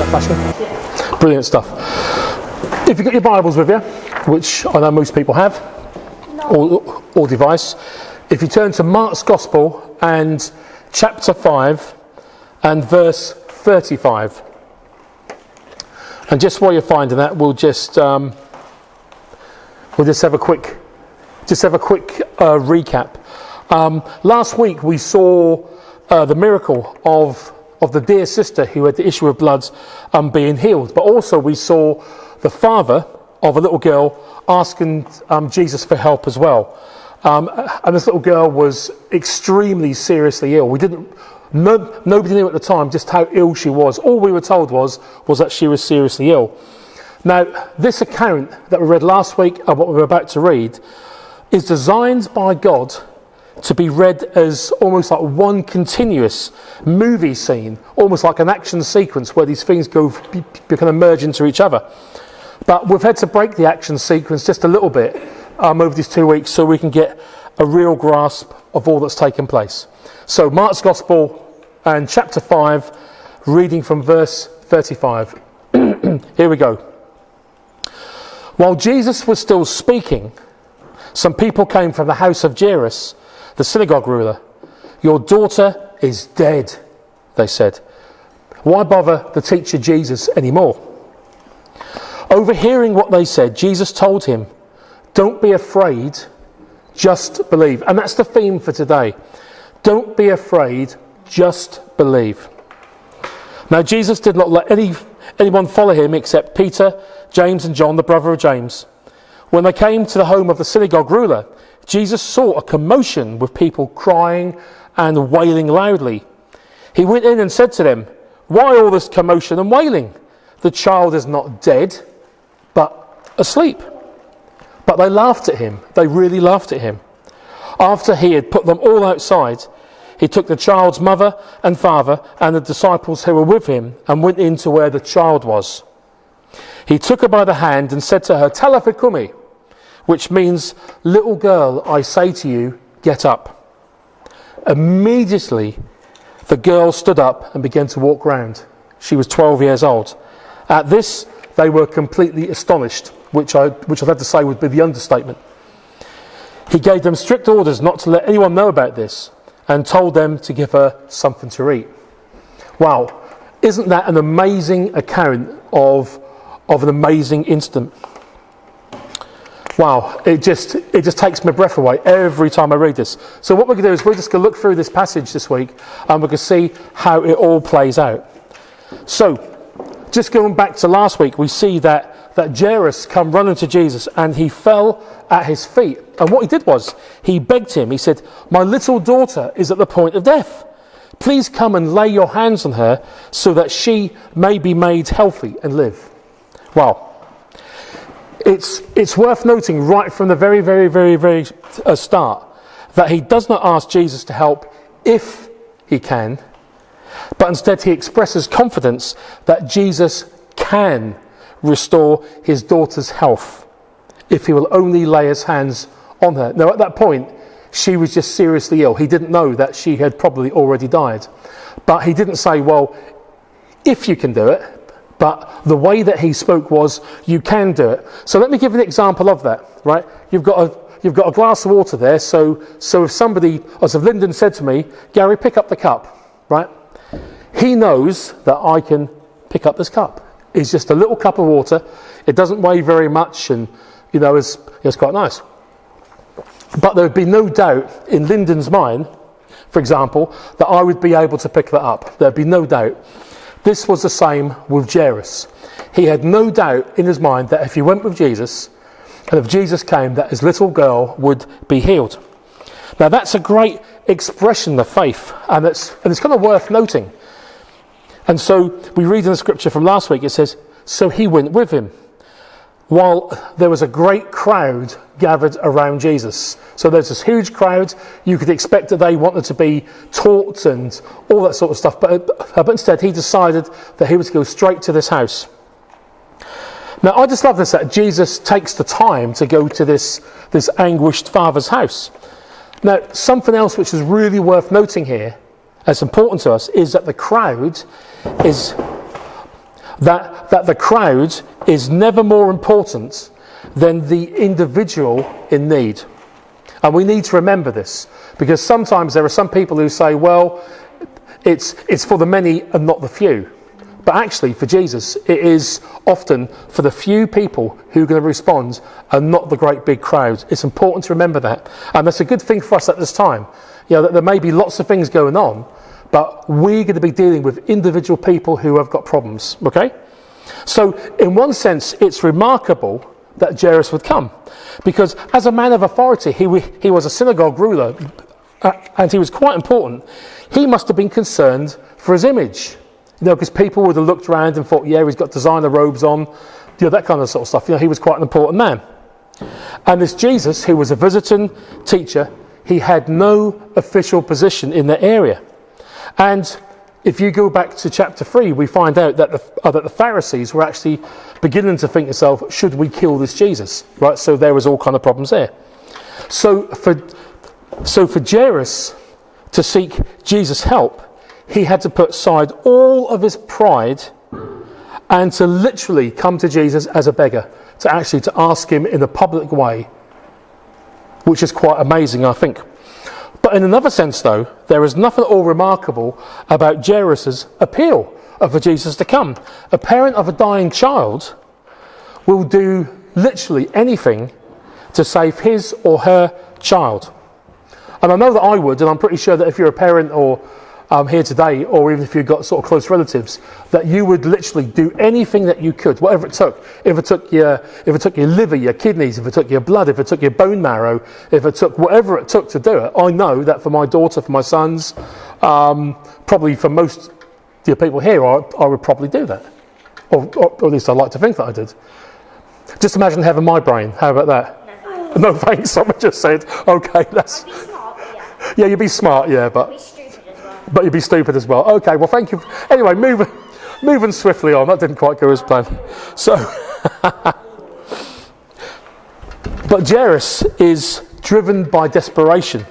flashing? Yeah. Brilliant stuff. If you've got your Bibles with you, which I know most people have, or device, if you turn to Mark's Gospel and chapter 5 and verse 35. And just while you're finding that, we'll just have a quick recap. Last week we saw the miracle of the dear sister who had the issue of blood being healed, but also we saw the father of a little girl asking Jesus for help as well. And this little girl was extremely seriously ill. Nobody knew at the time just how ill she was. All we were told was that she was seriously ill. Now, this account that we read last week and what we're about to read is designed by God to be read as almost like one continuous movie scene, almost like an action sequence where these things kind of merge into each other. But we've had to break the action sequence just a little bit over these 2 weeks so we can get a real grasp of all that's taken place. So Mark's Gospel and chapter 5, reading from verse 35. Here we go. While Jesus was still speaking, some people came from the house of Jairus, the synagogue ruler. "Your daughter is dead," they said. "Why bother the teacher Jesus anymore?" Overhearing what they said, Jesus told him, "Don't be afraid, just believe." And that's the theme for today. Don't be afraid, just believe. Now, Jesus did not let anyone follow him except Peter, James and John, the brother of James. When they came to the home of the synagogue ruler, Jesus saw a commotion with people crying and wailing loudly. He went in and said to them, "Why all this commotion and wailing? The child is not dead, but asleep." But they laughed at him. They really laughed at him. After he had put them all outside, he took the child's mother and father and the disciples who were with him and went into where the child was. He took her by the hand and said to her, "Talitha cumi," which means, "Little girl, I say to you, get up." Immediately, the girl stood up and began to walk round. She was 12 years old. At this, they were completely astonished, which I'd have to say would be the understatement. He gave them strict orders not to let anyone know about this and told them to give her something to eat. Wow, isn't that an amazing account of an amazing incident? Wow, it just takes my breath away every time I read this. So what we're going to do is we're just going to look through this passage this week and we're going to see how it all plays out. So, just going back to last week, we see that Jairus come running to Jesus and he fell at his feet. And what he did was, he begged him, he said, "My little daughter is at the point of death. Please come and lay your hands on her so that she may be made healthy and live." Wow. It's worth noting right from the very, very, very, very start that he does not ask Jesus to help if he can, but instead he expresses confidence that Jesus can restore his daughter's health if he will only lay his hands on her. Now, at that point, she was just seriously ill. He didn't know that she had probably already died. But he didn't say, "Well, if you can do it," but the way that he spoke was, "You can do it." So let me give you an example of that, right? You've got a glass of water there, so if somebody, as if Lyndon said to me, "Gary, pick up the cup," right? He knows that I can pick up this cup. It's just a little cup of water. It doesn't weigh very much, and it's quite nice. But there would be no doubt in Lyndon's mind, for example, that I would be able to pick that up. There'd be no doubt. This was the same with Jairus. He had no doubt in his mind that if he went with Jesus, and if Jesus came, that his little girl would be healed. Now that's a great expression of faith, and it's kind of worth noting. And so we read in the scripture from last week, it says, "So he went with him," while there was a great crowd gathered around Jesus. So there's this huge crowd. You could expect that they wanted to be taught and all that sort of stuff, but instead he decided that he was to go straight to this house. Now I just love this, that Jesus takes the time to go to this anguished father's house. Now something else which is really worth noting here, that's important to us, is that the crowd is That the crowd is never more important than the individual in need. And we need to remember this, because sometimes there are some people who say, well, it's for the many and not the few. But actually, for Jesus, it is often for the few people who are going to respond and not the great big crowd. It's important to remember that. And that's a good thing for us at this time. That there may be lots of things going on, but we're going to be dealing with individual people who have got problems, okay? So, in one sense, it's remarkable that Jairus would come, because as a man of authority, he was a synagogue ruler, and he was quite important. He must have been concerned for his image, because people would have looked around and thought, yeah, he's got designer robes on, that kind of sort of stuff. He was quite an important man. And this Jesus, who was a visiting teacher, he had no official position in the area. And if you go back to chapter 3, we find out that the Pharisees were actually beginning to think to themselves, should we kill this Jesus? Right? So there was all kind of problems there. So for Jairus to seek Jesus' help, he had to put aside all of his pride and to literally come to Jesus as a beggar, to ask him in a public way, which is quite amazing, I think. But in another sense, though, there is nothing at all remarkable about Jairus' appeal for Jesus to come. A parent of a dying child will do literally anything to save his or her child. And I know that I would, and I'm pretty sure that if you're a parent or here today, or even if you've got sort of close relatives, that you would literally do anything that you could, whatever it took. If it took your liver, your kidneys, if it took your blood, if it took your bone marrow, if it took whatever it took to do it. I know that for my daughter, for my sons, probably for most people here, I would probably do that. Or at least I'd like to think that I did. Just imagine having my brain. How about that? No thanks, someone just said, okay, that's... I'd be smart, yeah. Yeah, you'd be smart, yeah, but... But you'd be stupid as well. Okay, well, thank you. Anyway, moving swiftly on. That didn't quite go as planned. So, but Jairus is driven by desperation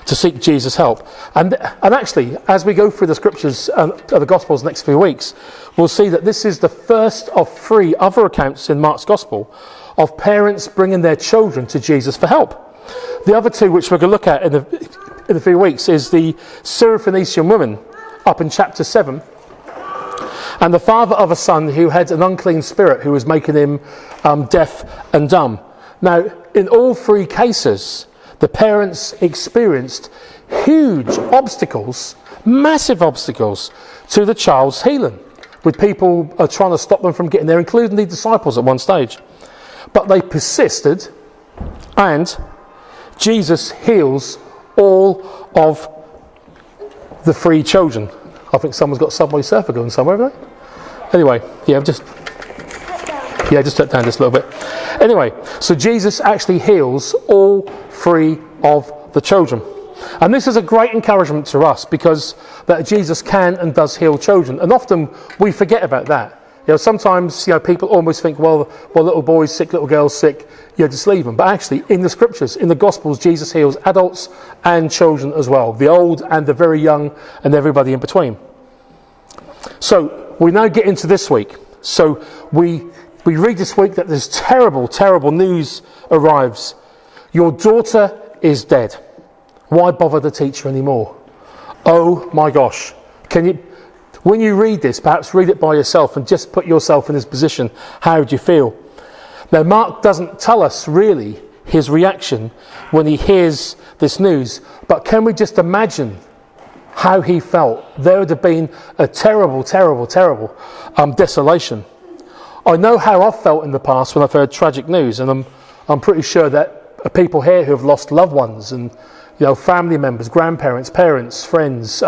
to seek Jesus' help. And actually, as we go through the scriptures and the Gospels next few weeks, we'll see that this is the first of 3 other accounts in Mark's Gospel of parents bringing their children to Jesus for help. The other 2, which we're going to look at in a few weeks, is the Syrophoenician woman up in chapter 7, and the father of a son who had an unclean spirit who was making him deaf and dumb. Now, in all 3 cases, the parents experienced huge obstacles, massive obstacles, to the child's healing, with people trying to stop them from getting there, including the disciples at one stage. But they persisted, and Jesus heals all of the 3 children. I think someone's got Subway Surfer going somewhere, haven't they? Anyway, just turn down just a little bit. Anyway, so Jesus actually heals all 3 of the children. And this is a great encouragement to us, because that Jesus can and does heal children. And often we forget about that. Sometimes people almost think, well, little boys sick, little girls sick, just leave them. But actually, in the scriptures, in the Gospels, Jesus heals adults and children as well, the old and the very young and everybody in between. So we now get into this week. So we read this week that this terrible, terrible news arrives. Your daughter is dead. Why bother to teach her anymore? Oh my gosh. When you read this, perhaps read it by yourself and just put yourself in his position. How would you feel? Now, Mark doesn't tell us really his reaction when he hears this news, but can we just imagine how he felt? There would have been a terrible, terrible, terrible desolation. I know how I've felt in the past when I've heard tragic news, and I'm pretty sure that people here who have lost loved ones and family members, grandparents, parents, friends,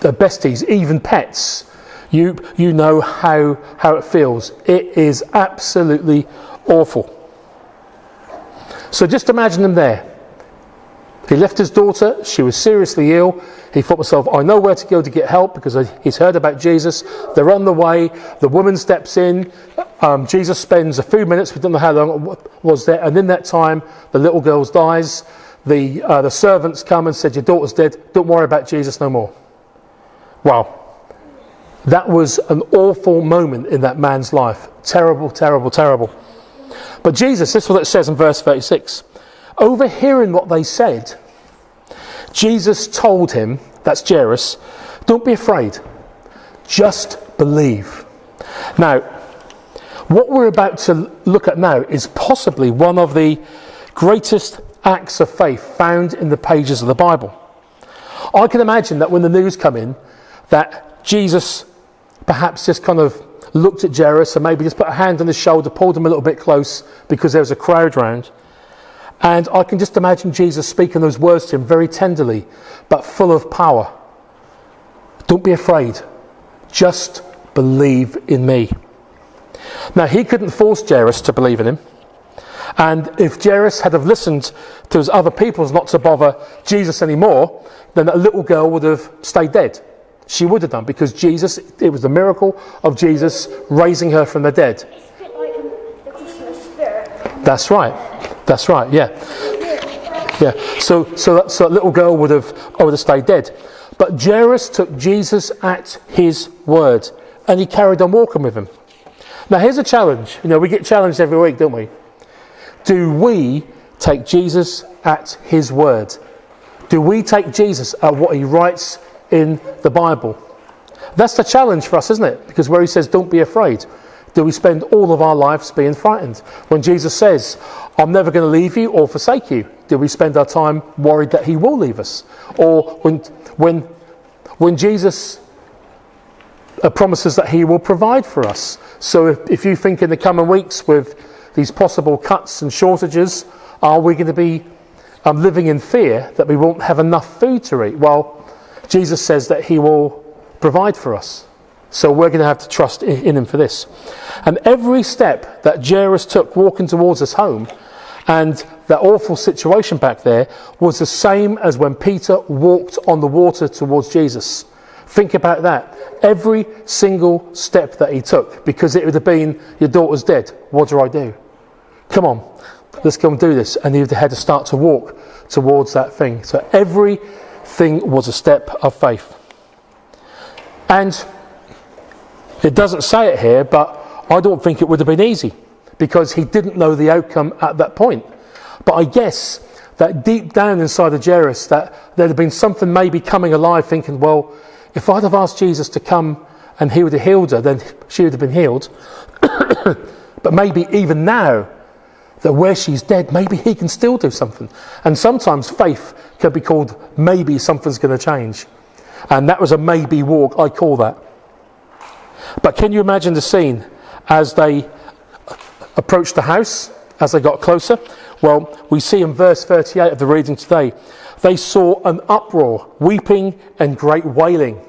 besties, even pets, you know how it feels. It is absolutely awful. So just imagine him there. He left his daughter. She was seriously ill. He thought to himself, I know where to go to get help, because he's heard about Jesus. They're on the way. The woman steps in. Jesus spends a few minutes, we don't know how long it was there, and in that time the little girl dies. The servants come and said, your daughter's dead. Don't worry about Jesus no more. Wow. That was an awful moment in that man's life. Terrible, terrible, terrible. But Jesus, this is what it says in verse 36. Overhearing what they said, Jesus told him, that's Jairus, don't be afraid, just believe. Now, what we're about to look at now is possibly one of the greatest acts of faith found in the pages of the Bible. I can imagine that when the news come in, that Jesus perhaps just kind of looked at Jairus and maybe just put a hand on his shoulder, pulled him a little bit close because there was a crowd round. And I can just imagine Jesus speaking those words to him very tenderly, but full of power. Don't be afraid. Just believe in me. Now, he couldn't force Jairus to believe in him. And if Jairus had have listened to his other peoples not to bother Jesus anymore, then that little girl would have stayed dead. She would have done, because Jesus, it was the miracle of Jesus raising her from the dead. It's a bit like the Christmas spirit. That's right. That's right, yeah. Yeah. So that little girl would have stayed dead. But Jairus took Jesus at his word, and he carried on walking with him. Now here's a challenge. We get challenged every week, don't we? Do we take Jesus at his word? Do we take Jesus at what he writes in the Bible? That's the challenge for us, isn't it? Because where he says, don't be afraid, do we spend all of our lives being frightened? When Jesus says, I'm never going to leave you or forsake you, do we spend our time worried that he will leave us? Or when Jesus promises that he will provide for us. So if you think in the coming weeks with these possible cuts and shortages, are we going to be living in fear that we won't have enough food to eat? Well, Jesus says that he will provide for us. So we're going to have to trust in him for this. And every step that Jairus took walking towards his home, and that awful situation back there, was the same as when Peter walked on the water towards Jesus. Think about that. Every single step that he took, because it would have been, your daughter's dead. What do I do? Come on, let's go and do this. And he had to start to walk towards that thing. So everything was a step of faith. And it doesn't say it here, but I don't think it would have been easy, because he didn't know the outcome at that point. But I guess that deep down inside of Jairus, that there'd have been something maybe coming alive, thinking, well, if I'd have asked Jesus to come and he would have healed her, then she would have been healed. But maybe even now, that where she's dead, maybe he can still do something. And sometimes faith can be called maybe something's going to change. And that was a maybe walk, I call that. But can you imagine the scene as they approached the house, as they got closer? Well, we see in verse 38 of the reading today, they saw an uproar, weeping and great wailing.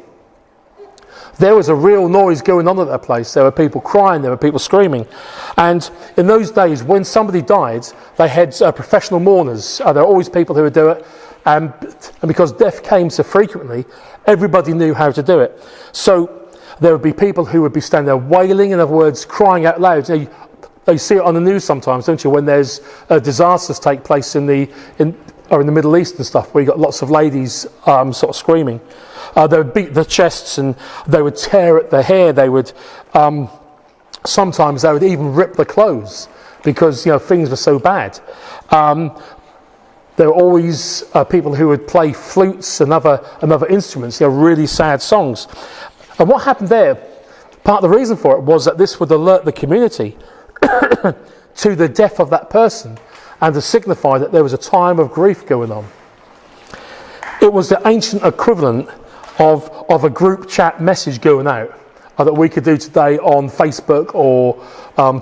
There was a real noise going on at that place. There were people crying, there were people screaming. And in those days, when somebody died, they had professional mourners. There are always people who would do it. And because death came so frequently, everybody knew how to do it. So there would be people who would be standing there wailing, in other words, crying out loud. You see it on the news sometimes, don't you, when there's disasters take place in the Middle East and stuff, where you got lots of ladies sort of screaming. They would beat their chests and they would tear at their hair. They would sometimes they would even rip their clothes, because things were so bad. There were always people who would play flutes and other instruments, really sad songs. And what happened there, part of the reason for it was that this would alert the community to the death of that person, and to signify that there was a time of grief going on. It was the ancient equivalent of a group chat message going out that we could do today on Facebook or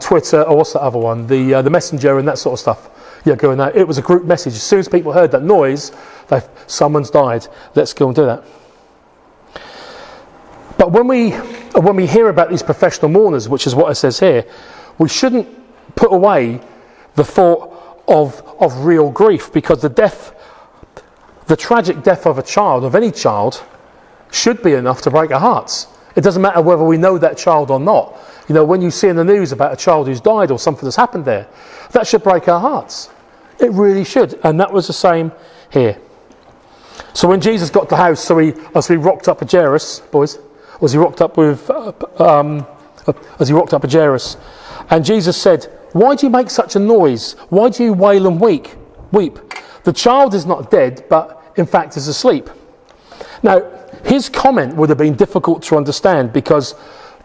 Twitter, or what's the other one, the Messenger and that sort of stuff. Going out. It was a group message. As soon as people heard that noise, someone's died. Let's go and do that. But when we hear about these professional mourners, which is what it says here, we shouldn't put away the thought of real grief, because the tragic death of a child, of any child, should be enough to break our hearts. It doesn't matter whether we know that child or not. When you see in the news about a child who's died or something that's happened there, that should break our hearts. It really should. And that was the same here. So when Jesus got to the house, as we rocked up at Jairus, boys, as he rocked up with Jairus. And Jesus said, "Why do you make such a noise? Why do you wail and weep? The child is not dead, but in fact is asleep." Now, his comment would have been difficult to understand because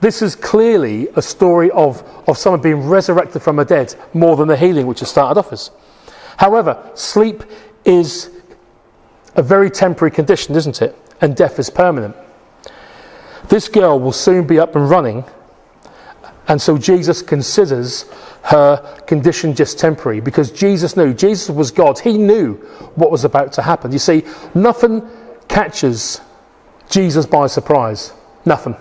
this is clearly a story of someone being resurrected from the dead more than the healing which it started off as. However, sleep is a very temporary condition, isn't it? And death is permanent. This girl will soon be up and running, and so Jesus considers her condition just temporary because Jesus knew. Jesus was God. He knew what was about to happen. You see, nothing catches Jesus by surprise. Nothing.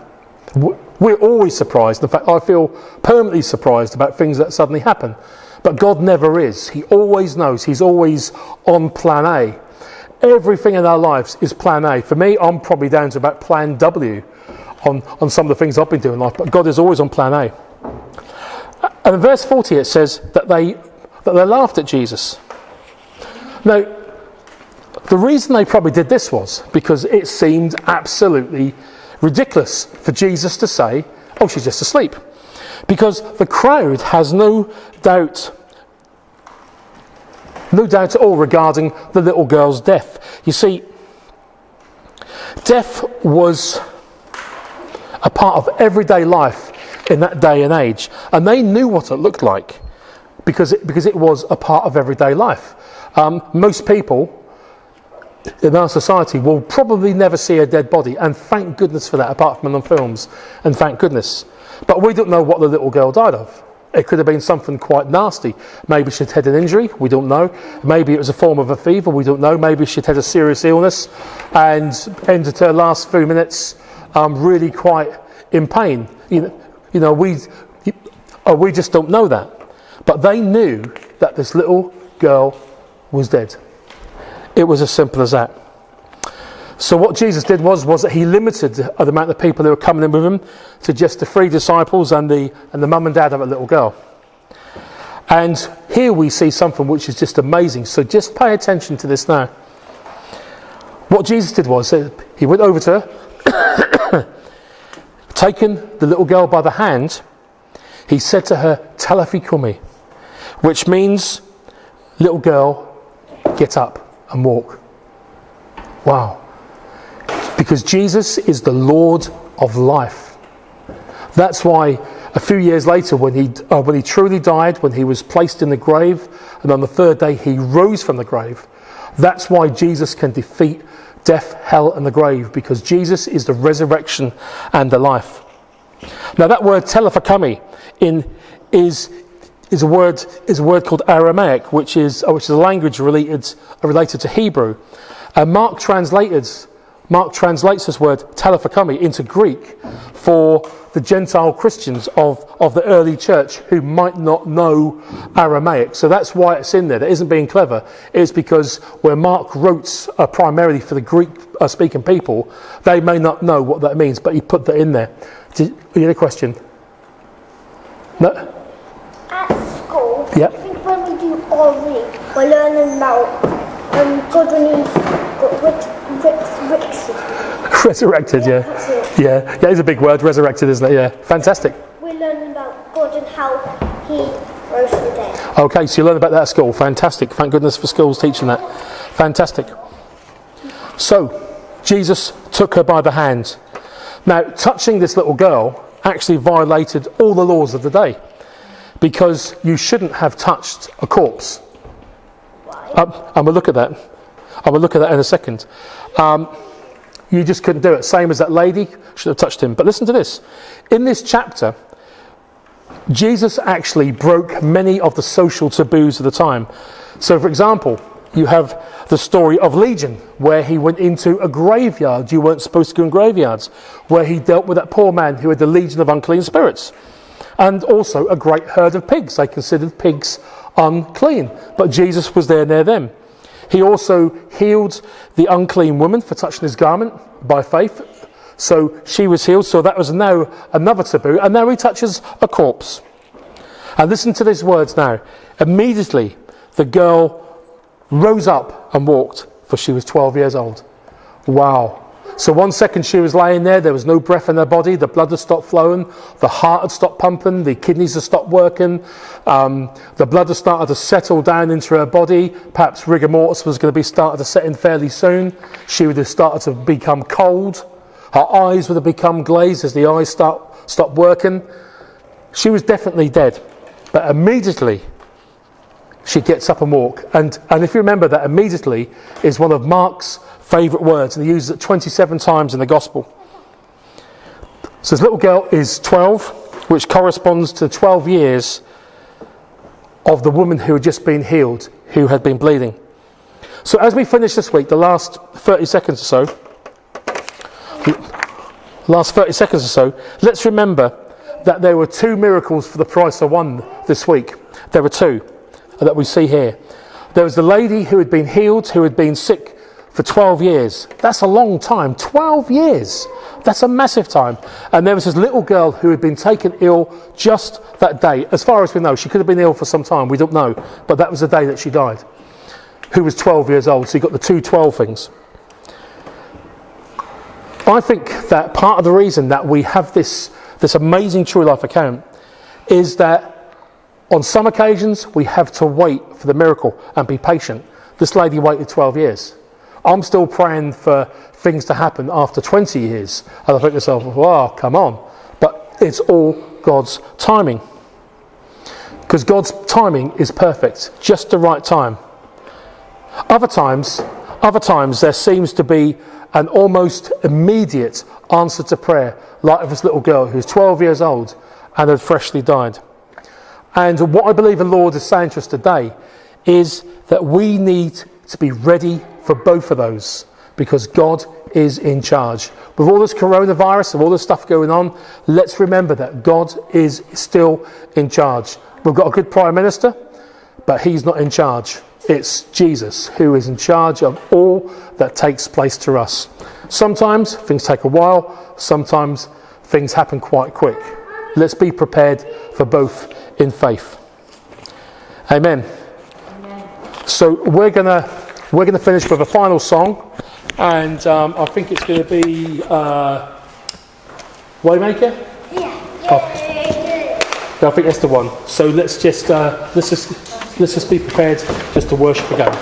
We're always surprised. In fact, I feel permanently surprised about things that suddenly happen. But God never is. He always knows. He's always on plan A. Everything in our lives is plan A. For me, I'm probably down to about plan W on some of the things I've been doing in life. But God is always on plan A. And in verse 40 it says that they laughed at Jesus. Now, the reason they probably did this was because it seemed absolutely ridiculous for Jesus to say, "Oh, she's just asleep." Because the crowd has no doubt at all regarding the little girl's death. You see, death was a part of everyday life in that day and age, and they knew what it looked like because it was a part of everyday life. Most people in our society will probably never see a dead body, and thank goodness for that, apart from in the films, and thank goodness. But we don't know what the little girl died of. It could have been something quite nasty. Maybe she'd had an injury, we don't know. Maybe it was a form of a fever, we don't know. Maybe she'd had a serious illness and ended her last few minutes really quite in pain. We just don't know that. But they knew that this little girl was dead. It was as simple as that. So what Jesus did was that he limited the amount of people who were coming in with him to just the 3 disciples and the mum and dad of a little girl. And here we see something which is just amazing. So just pay attention to this now. What Jesus did was he went over to her, taken the little girl by the hand, he said to her, "Talitha cumi," which means, "Little girl, get up and walk." Wow. Because Jesus is the Lord of life. That's why a few years later, when he truly died, when he was placed in the grave, and on the 3rd day he rose from the grave, that's why Jesus can defeat death, hell and the grave, because Jesus is the resurrection and the life. Now that word talitha cumi is a word called Aramaic, which is a language related to Hebrew. And Mark translates this word talitha cumi into Greek for the Gentile Christians of the early church who might not know Aramaic. So that's why it's in there. That isn't being clever. It's because where Mark wrote primarily for the Greek speaking people, they may not know what that means, but he put that in there. You had a question? No? At school, Yeah. I think when we do RE, we're learning about God when he got Resurrected, yeah. That's it. Yeah, it's a big word, resurrected, isn't it? Yeah, fantastic. We're learning about God and how he rose from the dead. Okay, so you learn about that at school. Fantastic. Thank goodness for schools teaching that. Fantastic. So, Jesus took her by the hand. Now, touching this little girl actually violated all the laws of the day, because you shouldn't have touched a corpse. Why? And we'll look at that. And we'll look at that in a second. You just couldn't do it. Same as that lady, should have touched him. But listen to this. In this chapter, Jesus actually broke many of the social taboos of the time. So, for example, you have the story of Legion, where he went into a graveyard. You weren't supposed to go in graveyards. Where he dealt with that poor man who had the legion of unclean spirits. And also a great herd of pigs. They considered pigs unclean. But Jesus was there near them. He also healed the unclean woman for touching his garment by faith. So she was healed. So that was now another taboo. And now he touches a corpse. And listen to these words now. Immediately the girl rose up and walked, for she was 12 years old. Wow. So 1 second she was laying there was no breath in her body, the blood had stopped flowing, the heart had stopped pumping, the kidneys had stopped working, the blood had started to settle down into her body, perhaps rigor mortis was going to be started to set in fairly soon, she would have started to become cold, her eyes would have become glazed as the eyes stopped working. She was definitely dead, but immediately she gets up and walks. And if you remember, that immediately is one of Mark's favourite words, and he uses it 27 times in the Gospel. So this little girl is 12, which corresponds to 12 years of the woman who had just been healed, who had been bleeding. So as we finish this week, the last 30 seconds or so, let's remember that there were 2 miracles for the price of 1 this week. There were 2 that we see here. There was the lady who had been healed, who had been sick for 12 years. That's a long time. 12 years. That's a massive time. And there was this little girl who had been taken ill just that day. As far as we know, she could have been ill for some time. We don't know. But that was the day that she died. Who was 12 years old. So you got the 2 12 things. I think that part of the reason that we have this amazing true life account is that on some occasions we have to wait for the miracle and be patient. This lady waited 12 years. I'm still praying for things to happen after 20 years. And I think to myself, wow, come on. But it's all God's timing. Because God's timing is perfect. Just the right time. Other times there seems to be an almost immediate answer to prayer. Like of this little girl who's 12 years old and had freshly died. And what I believe the Lord is saying to us today is that we need to be ready for both of those, because God is in charge. With all this coronavirus and all this stuff going on, let's remember that God is still in charge. We've got a good Prime Minister, but he's not in charge. It's Jesus who is in charge of all that takes place to us. Sometimes things take a while, sometimes things happen quite quick. Let's be prepared for both in faith. Amen. So we're gonna finish with a final song, and I think it's going to be Waymaker. Yeah. I think that's the one. So let's just be prepared just to worship again.